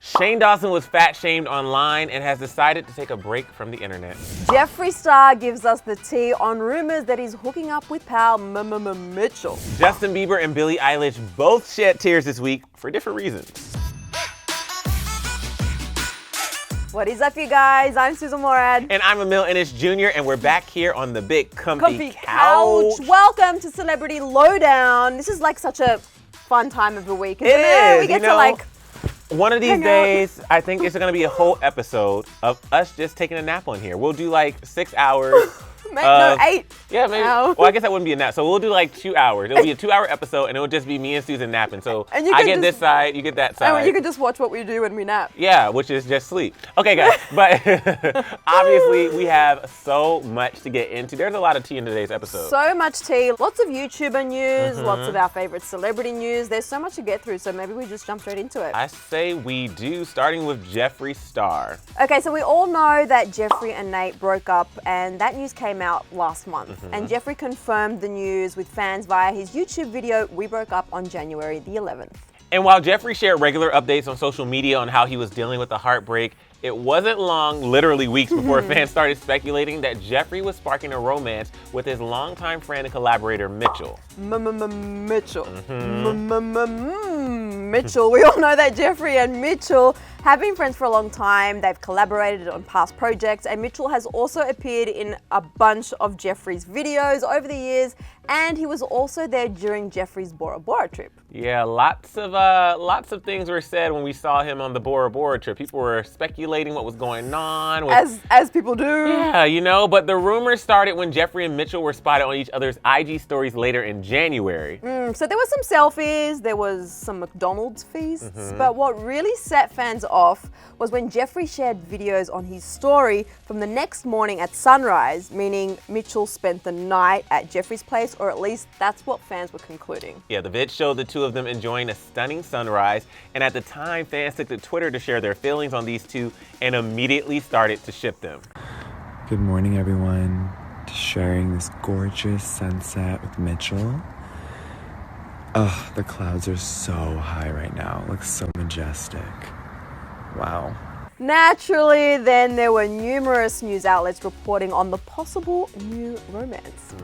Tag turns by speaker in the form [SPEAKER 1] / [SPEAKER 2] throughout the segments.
[SPEAKER 1] Shane Dawson was fat shamed online and has decided to take a break from the internet.
[SPEAKER 2] Jeffree Star gives us the tea on rumors that he's hooking up with pal Mitchell.
[SPEAKER 1] Justin Bieber and Billie Eilish both shed tears this week for different reasons.
[SPEAKER 2] What is up, you guys? I'm Sussan Mourad.
[SPEAKER 1] And I'm Emile Ennis Jr. and we're back here on the big comfy couch.
[SPEAKER 2] Welcome to Celebrity Lowdown. This is like such a fun time of the week, isn't it?
[SPEAKER 1] It is.
[SPEAKER 2] We get to like
[SPEAKER 1] one of these days, I think it's gonna be a whole episode of us just taking a nap on here. We'll do like 6 hours.
[SPEAKER 2] No, 8.
[SPEAKER 1] Yeah, maybe.
[SPEAKER 2] Ow.
[SPEAKER 1] Well, I guess that wouldn't be a nap. So we'll do like 2 hours. It'll be a 2-hour episode, and it'll just be me and Sussan napping. So I get this side, you get that side.
[SPEAKER 2] And you can just watch what we do when we nap.
[SPEAKER 1] Yeah, which is just sleep. Okay, guys. But obviously, we have so much to get into. There's a lot of tea in today's episode.
[SPEAKER 2] So much tea. Lots of YouTuber news. Lots of our favorite celebrity news. There's so much to get through. So maybe we just jump straight into it.
[SPEAKER 1] I say we do, starting with Jeffree Star.
[SPEAKER 2] Okay, so we all know that Jeffree and Nate broke up, and that news came out last month. And Jeffree confirmed the news with fans via his YouTube video, We Broke Up on January the 11th.
[SPEAKER 1] And while Jeffree shared regular updates on social media on how he was dealing with the heartbreak, it wasn't long, literally weeks before fans started speculating that Jeffree was sparking a romance with his longtime friend and collaborator, Mitchell.
[SPEAKER 2] Mitchell. Mitchell. We all know that Jeffree and Mitchell have been friends for a long time. They've collaborated on past projects, and Mitchell has also appeared in a bunch of Jeffree's videos over the years, and he was also there during Jeffree's Bora Bora trip.
[SPEAKER 1] Yeah, lots of things were said when we saw him on the Bora Bora trip. People were speculating what was going on.
[SPEAKER 2] As people do.
[SPEAKER 1] Yeah, you know, but the rumors started when Jeffree and Mitchell were spotted on each other's IG stories later in January.
[SPEAKER 2] So there were some selfies, there was some McDonald's feasts, but what really set fans off was when Jeffree shared videos on his story from the next morning at sunrise, meaning Mitchell spent the night at Jeffree's place, or at least that's what fans were concluding.
[SPEAKER 1] Yeah, the vid showed the two of them enjoying a stunning sunrise, and at the time, fans took to Twitter to share their feelings on these two and immediately started to ship them.
[SPEAKER 3] Good morning, everyone. Just sharing this gorgeous sunset with Mitchell. Oh, the clouds are so high right now. It looks so majestic. Wow.
[SPEAKER 2] Naturally, then there were numerous news outlets reporting on the possible new romance.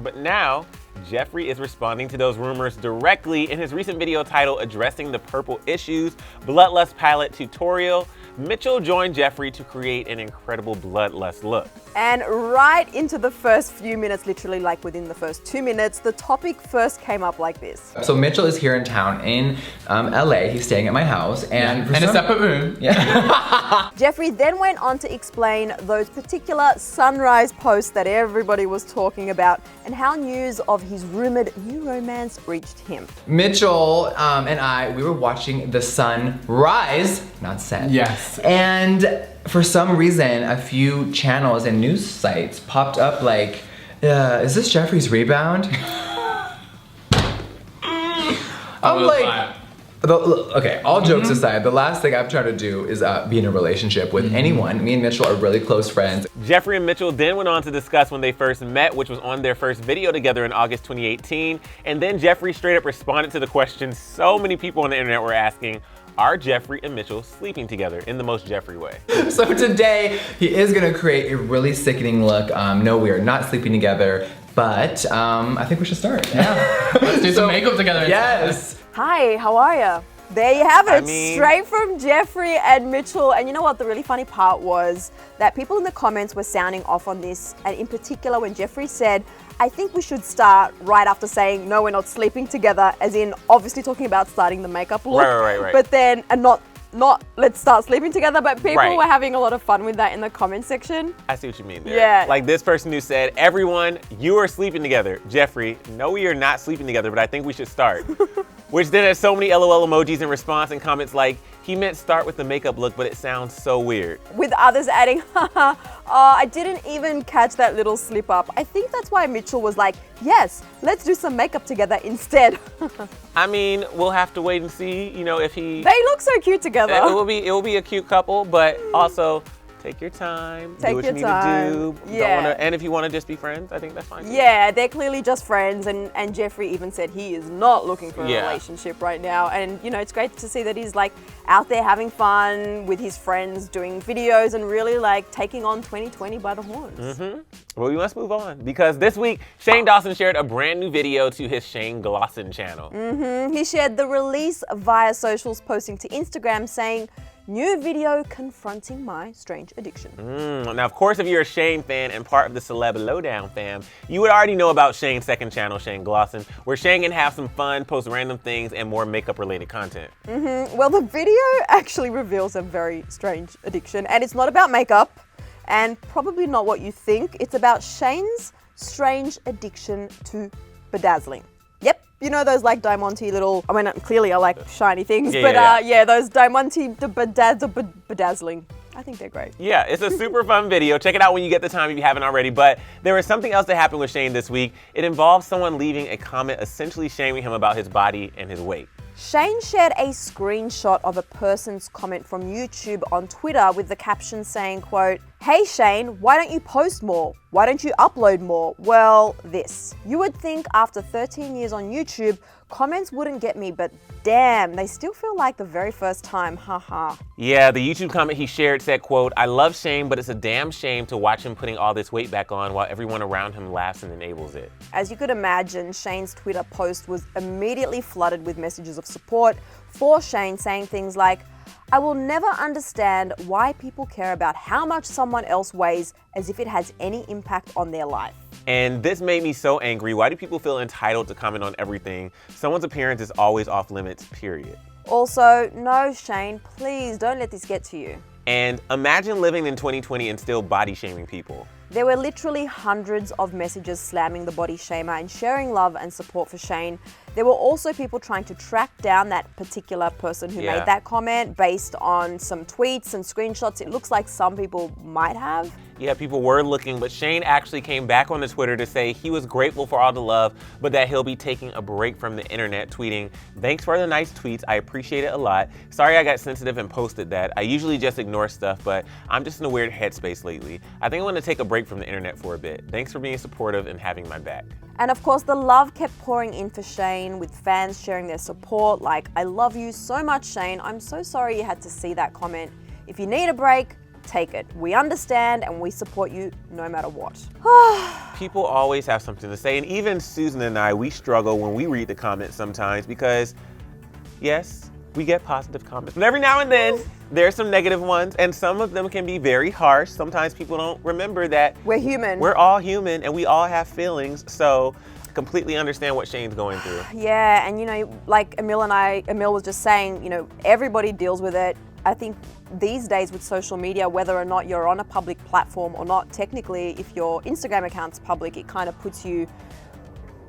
[SPEAKER 1] But now, Jeffree is responding to those rumors directly in his recent video titled Addressing the Purple Issues Bloodlust Palette Tutorial. Mitchell joined Jeffree to create an incredible bloodlust look.
[SPEAKER 2] And right into the first few minutes, literally like within the first 2 minutes, the topic first came up like this.
[SPEAKER 4] So Mitchell is here in town in LA. He's staying at my house and in a separate room. Yeah.
[SPEAKER 2] Jeffree then went on to explain those particular sunrise posts that everybody was talking about and how news of his rumored new romance reached him.
[SPEAKER 4] Mitchell and we were watching the sun rise, not set.
[SPEAKER 5] Yes.
[SPEAKER 4] And for some reason, a few channels and news sites popped up like, is this Jeffree's rebound? I'm like, okay, all jokes aside, the last thing I'm trying to do is be in a relationship with anyone. Me and Mitchell are really close friends.
[SPEAKER 1] Jeffree and Mitchell then went on to discuss when they first met, which was on their first video together in August 2018. And then Jeffree straight up responded to the question so many people on the internet were asking, are Jeffree and Mitchell sleeping together in the most Jeffree way?
[SPEAKER 4] So today, he is gonna create a really sickening look. No, we are not sleeping together, but I think we should start.
[SPEAKER 5] Yeah, let's do some makeup together.
[SPEAKER 4] Yes.
[SPEAKER 2] Hi, how are ya? There you have it, straight from Jeffree and Mitchell. And you know what, the really funny part was that people in the comments were sounding off on this, and in particular when Jeffree said, I think we should start right after saying, no, we're not sleeping together, as in obviously talking about starting the makeup look.
[SPEAKER 1] Right.
[SPEAKER 2] But then, and not let's start sleeping together, but people were having a lot of fun with that in the comment section.
[SPEAKER 1] I see what you mean there.
[SPEAKER 2] Yeah.
[SPEAKER 1] Like this person who said, everyone, you are sleeping together. Jeffree, no, we are not sleeping together, but I think we should start. Which then has so many LOL emojis in response and comments like, he meant start with the makeup look, but it sounds so weird.
[SPEAKER 2] With others adding, haha, I didn't even catch that little slip up. I think that's why Mitchell was like, yes, let's do some makeup together instead.
[SPEAKER 1] I mean, we'll have to wait and see, you know, if he...
[SPEAKER 2] They look so cute together.
[SPEAKER 1] It will be a cute couple, but also, Take your time.
[SPEAKER 2] Take
[SPEAKER 1] do what
[SPEAKER 2] your
[SPEAKER 1] you
[SPEAKER 2] time.
[SPEAKER 1] need to do.
[SPEAKER 2] Yeah.
[SPEAKER 1] And if you want to just be friends, I think that's fine. Too.
[SPEAKER 2] Yeah, they're clearly just friends, and Jeffree even said he is not looking for a
[SPEAKER 1] Yeah.
[SPEAKER 2] relationship right now. And you know, it's great to see that he's like out there having fun with his friends, doing videos, and really like taking on 2020 by the horns.
[SPEAKER 1] Well, we must move on because this week Shane Dawson shared a brand new video to his Shane Glosson channel.
[SPEAKER 2] He shared the release via socials, posting to Instagram saying, "New video confronting my strange addiction."
[SPEAKER 1] Now, of course, if you're a Shane fan and part of the Celeb Lowdown fam, you would already know about Shane's second channel, Shane Glosson, where Shane can have some fun, post random things, and more makeup-related content.
[SPEAKER 2] Well, the video actually reveals a very strange addiction, and it's not about makeup, and probably not what you think. It's about Shane's strange addiction to bedazzling. Yep, you know those like Diamante little, I mean, clearly I like shiny things,
[SPEAKER 1] Yeah,
[SPEAKER 2] those Diamante bedazzling. I think they're great.
[SPEAKER 1] Yeah, it's a super fun video. Check it out when you get the time if you haven't already. But there was something else that happened with Shane this week. It involves someone leaving a comment essentially shaming him about his body and his weight.
[SPEAKER 2] Shane shared a screenshot of a person's comment from YouTube on Twitter with the caption saying, quote, "Hey Shane, why don't you post more? Why don't you upload more?" Well, this. You would think after 13 years on YouTube, comments wouldn't get me, but damn, they still feel like the very first time, haha.
[SPEAKER 1] Yeah, the YouTube comment he shared said, quote, "I love Shane, but it's a damn shame to watch him putting all this weight back on while everyone around him laughs and enables it."
[SPEAKER 2] As you could imagine, Shane's Twitter post was immediately flooded with messages of support for Shane, saying things like, "I will never understand why people care about how much someone else weighs as if it has any impact on their life."
[SPEAKER 1] And this made me so angry. Why do people feel entitled to comment on everything? Someone's appearance is always off limits, period.
[SPEAKER 2] Also, no, Shane, please don't let this get to you.
[SPEAKER 1] And imagine living in 2020 and still body shaming people.
[SPEAKER 2] There were literally hundreds of messages slamming the body shamer and sharing love and support for Shane. There were also people trying to track down that particular person who made that comment based on some tweets and screenshots it looks like some people might have.
[SPEAKER 1] Yeah, people were looking, but Shane actually came back on the Twitter to say he was grateful for all the love, but that he'll be taking a break from the internet, tweeting, "Thanks for the nice tweets, I appreciate it a lot. Sorry I got sensitive and posted that. I usually just ignore stuff, but I'm just in a weird headspace lately. I think I'm gonna take a break from the internet for a bit. Thanks for being supportive and having my back."
[SPEAKER 2] And of course, the love kept pouring in for Shane, with fans sharing their support, like, "I love you so much, Shane. I'm so sorry you had to see that comment. If you need a break, take it. We understand and we support you no matter what."
[SPEAKER 1] People always have something to say, and even Susan and I, we struggle when we read the comments sometimes because, yes, we get positive comments, but every now and then, there's some negative ones, and some of them can be very harsh. Sometimes people don't remember that
[SPEAKER 2] We're human.
[SPEAKER 1] we're all human and we all have feelings, so completely understand what Shane's going through.
[SPEAKER 2] Yeah, and you know, like Emile was just saying, you know, everybody deals with it. I think these days with social media, whether or not you're on a public platform or not, technically, if your Instagram account's public, it kind of puts you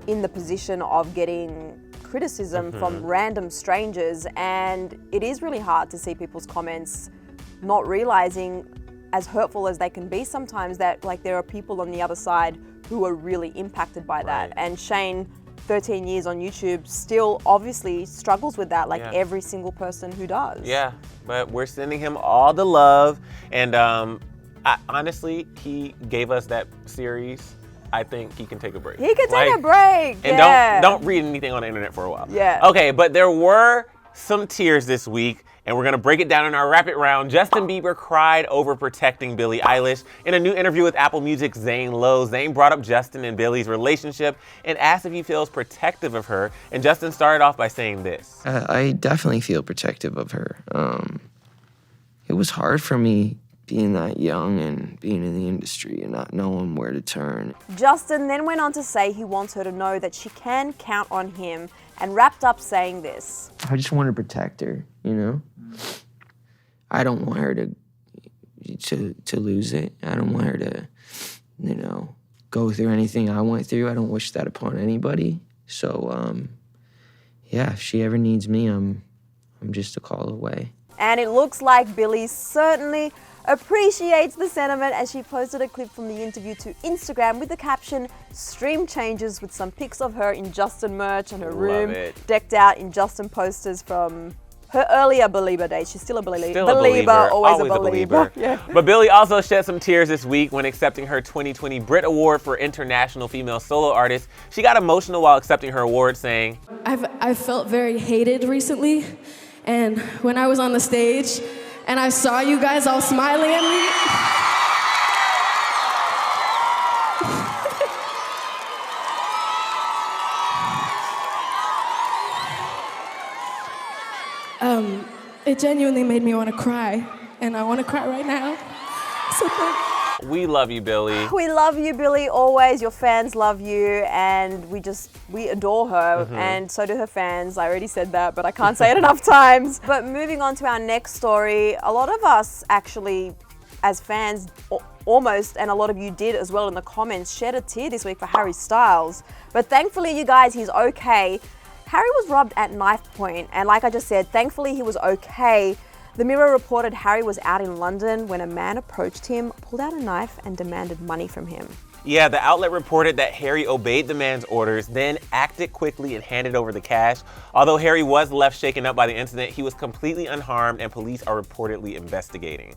[SPEAKER 2] in the position of getting criticism from random strangers, and it is really hard to see people's comments, not realizing, as hurtful as they can be sometimes, that like there are people on the other side who are really impacted by that. And Shane, 13 years on YouTube, still obviously struggles with that, like every single person who does.
[SPEAKER 1] Yeah, but we're sending him all the love, and honestly, he gave us that series. I think he can take a break.
[SPEAKER 2] He can take a break.
[SPEAKER 1] And don't read anything on the internet for a while.
[SPEAKER 2] Yeah.
[SPEAKER 1] Okay, but there were some tears this week, and we're gonna break it down in our rapid round. Justin Bieber cried over protecting Billie Eilish. In a new interview with Apple Music's Zane Lowe, Zane brought up Justin and Billie's relationship and asked if he feels protective of her. And Justin started off by saying this.
[SPEAKER 6] I definitely feel protective of her. It was hard for me being that young and being in the industry and not knowing where to turn.
[SPEAKER 2] Justin then went on to say he wants her to know that she can count on him, and wrapped up saying this.
[SPEAKER 6] I just want to protect her, you know? I don't want her to lose it. I don't want her to, you know, go through anything I went through. I don't wish that upon anybody. So, yeah, if she ever needs me, I'm just a call away.
[SPEAKER 2] And it looks like Billie certainly appreciates the sentiment, as she posted a clip from the interview to Instagram with the caption, "Stream changes," with some pics of her in Justin merch and her room decked out in Justin posters from her earlier believer days. She's still a believer.
[SPEAKER 1] Still a believer.
[SPEAKER 2] Always a believer.
[SPEAKER 1] Yeah. But Billie also shed some tears this week when accepting her 2020 Brit Award for International Female Solo Artist. She got emotional while accepting her award, saying,
[SPEAKER 7] I've felt very hated recently, and when I was on the stage and I saw you guys all smiling at me, it genuinely made me want to cry, and I want to cry right now. So
[SPEAKER 1] we love you, Billie.
[SPEAKER 2] We love you, Billie, always. Your fans love you, and we adore her, and so do her fans. I already said that, but I can't say it enough times. But moving on to our next story, a lot of us actually, as fans, almost, and a lot of you did as well in the comments, shed a tear this week for Harry Styles. But thankfully, you guys, he's okay. Harry was robbed at knife point, and like I just said, thankfully he was okay. The Mirror reported Harry was out in London when a man approached him, pulled out a knife, and demanded money from him.
[SPEAKER 1] Yeah, the outlet reported that Harry obeyed the man's orders, then acted quickly and handed over the cash. Although Harry was left shaken up by the incident, he was completely unharmed, and police are reportedly investigating.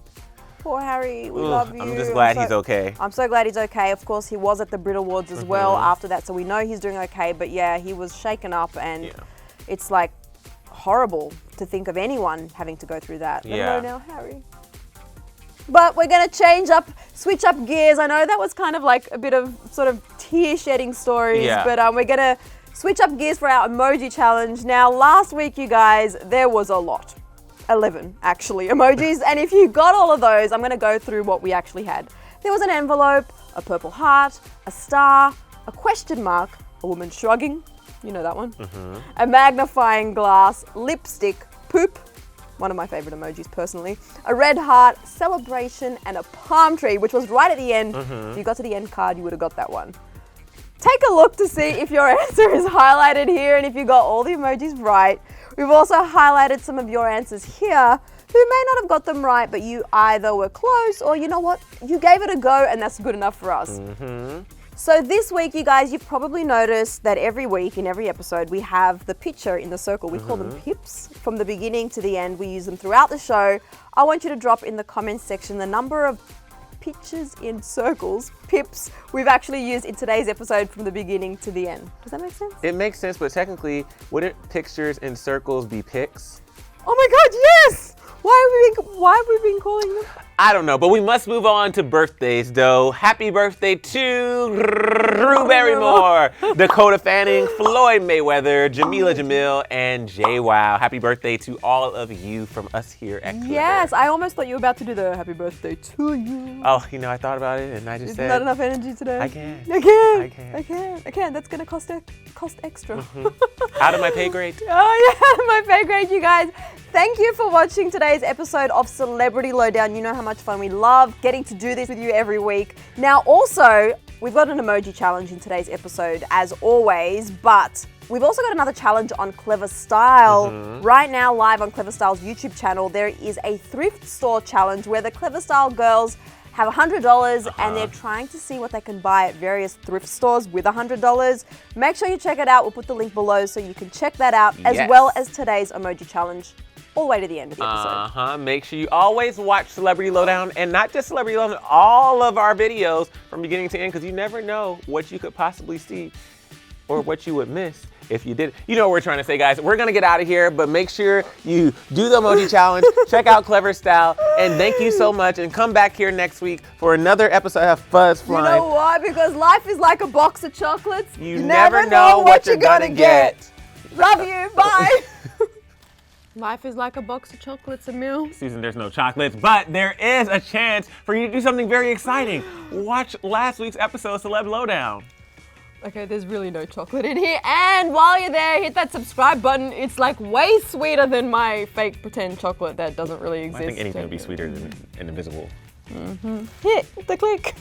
[SPEAKER 2] Poor Harry, we love you.
[SPEAKER 1] I'm just glad he's okay.
[SPEAKER 2] I'm so glad he's okay. Of course, he was at the Brit Awards as well after that, so we know he's doing okay. But yeah, he was shaken up, and it's like horrible to think of anyone having to go through that.
[SPEAKER 1] Yeah.
[SPEAKER 2] Let know now, Harry. But we're gonna switch up gears. I know that was kind of like a bit of sort of tear-shedding stories, but we're gonna switch up gears for our emoji challenge. Now, last week, you guys, there was a lot. 11 actually emojis, and if you got all of those, I'm going to go through what we actually had. There was an envelope, a purple heart, a star, a question mark, a woman shrugging, you know that one, a magnifying glass, lipstick, poop, one of my favorite emojis personally, a red heart, celebration, and a palm tree, which was right at the end. If you got to the end card, you would have got that one. Take a look to see if your answer is highlighted here and if you got all the emojis right. We've also highlighted some of your answers here who may not have got them right, but you either were close or you know what, you gave it a go and that's good enough for us. So this week, you guys, you've probably noticed that every week in every episode, we have the picture in the circle. We call them pips. From the beginning to the end, we use them throughout the show. I want you to drop in the comments section the number of pictures in circles, pips, we've actually used in today's episode from the beginning to the end. Does that make sense?
[SPEAKER 1] It makes sense, but technically, wouldn't pictures in circles be pics?
[SPEAKER 2] Oh my God, yes! Why have we been calling them?
[SPEAKER 1] I don't know, but we must move on to birthdays, though. Happy birthday to Drew Barrymore, Dakota Fanning, Floyd Mayweather, Jamila Jamil, and Jay Wow. Happy birthday to all of you from us here at Clevver.
[SPEAKER 2] Yes, I almost thought you were about to do the happy birthday to you.
[SPEAKER 1] Oh, you know, I thought about it and I just said...
[SPEAKER 2] Not enough energy today.
[SPEAKER 1] I can.
[SPEAKER 2] I can. That's gonna cost extra.
[SPEAKER 1] Out of my pay grade.
[SPEAKER 2] Oh yeah, my pay grade, you guys. Thank you for watching today's episode of Celebrity Lowdown. You know how much fun we love getting to do this with you every week. Now also, we've got an emoji challenge in today's episode as always, but we've also got another challenge on Clevver Style. Right now, live on Clevver Style's YouTube channel, there is a thrift store challenge where the Clevver Style girls have $100 and they're trying to see what they can buy at various thrift stores with $100. Make sure you check it out. We'll put the link below so you can check that out, as well as today's emoji challenge, all the way to the end of the episode.
[SPEAKER 1] Make sure you always watch Celebrity Lowdown, and not just Celebrity Lowdown, all of our videos from beginning to end, because you never know what you could possibly see or what you would miss if you did. You know what we're trying to say, guys. We're going to get out of here, but make sure you do the emoji challenge, check out Clevver Style, and thank you so much, and come back here next week for another episode of Fuzz Flying.
[SPEAKER 2] You know why? Because life is like a box of chocolates.
[SPEAKER 1] You never know what you're going to get.
[SPEAKER 2] Love you. Bye. Life is like a box of chocolates, Emile.
[SPEAKER 1] Susan, there's no chocolates, but there is a chance for you to do something very exciting. Watch last week's episode of Celeb Lowdown.
[SPEAKER 2] Okay, there's really no chocolate in here. And while you're there, hit that subscribe button. It's like way sweeter than my fake pretend chocolate that doesn't really exist.
[SPEAKER 1] I think anything would be sweeter than an invisible.
[SPEAKER 2] Hit the click.